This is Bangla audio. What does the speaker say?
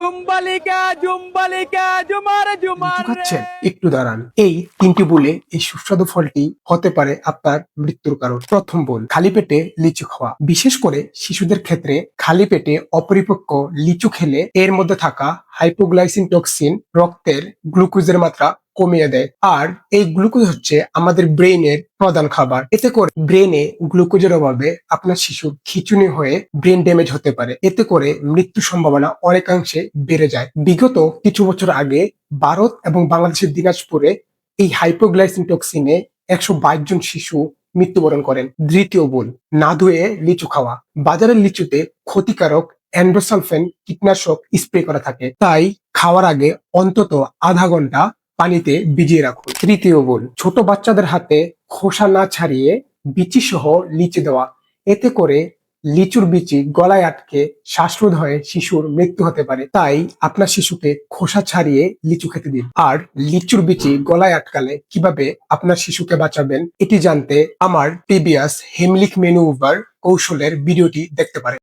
জুম্বালিকা জুম্বালিকা জুমার লিচু জুমার খাচ্ছেন? একটু দাঁড়ান। এই তিনটি ভুলে এই সুস্বাদু ফলটি হতে পারে আপনার মৃত্যুর কারণ। প্রথম ভুল, খালি পেটে লিচু খাওয়া। বিশেষ করে শিশুদের ক্ষেত্রে খালি পেটে অপরিপক্ক লিচু খেলে এর মধ্যে থাকা হাইপোগ্লাইসিন টক্সিন রক্তের গ্লুকোজের মাত্রা কমিয়ে দেয়। আর এই গ্লুকোজ হচ্ছে আমাদের ব্রেইনের প্রধান খাবার। এতে করে ব্রেনে গ্লুকোজের অভাবে আপনার শিশুর খিঁচুনি হয়ে ব্রেন ড্যামেজ হতে পারে। এতে করে মৃত্যুর সম্ভাবনা অনেকাংশে বেড়ে যায়। বিগত কিছু বছর আগে ভারত এবং বাংলাদেশের দিনাজপুরে এই হাইপোগ্লাইসিন টক্সিনে 122 জন শিশু মৃত্যুবরণ করেন। দ্বিতীয় ভুল, না ধুয়ে লিচু খাওয়া। বাজারের লিচুতে ক্ষতিকারক এন্ডোসালফেন কীটনাশক স্প্রে করা থাকে, তাই খাওয়ার আগে অন্তত আধা ঘন্টা পানিতে ভিজিয়ে রাখুন। তৃতীয় ভুল, ছোট বাচ্চাদের হাতে খোসা না ছাড়িয়ে বিচি সহ লিচু দেওয়া। এতে করে লিচুর বিচি গলায় আটকে শ্বাসরোধ হয়ে শিশুর মৃত্যু হতে পারে। তাই আপনার শিশুকে খোসা ছাড়িয়ে লিচু খেতে দিন। আর লিচুর বিচি গলায় আটকালে কিভাবে আপনার শিশুকে বাঁচাবেন এটি জানতে আমার প্রিভিয়াস হেমলিক মেনু ওভার কৌশলের ভিডিওটি দেখতে পারেন।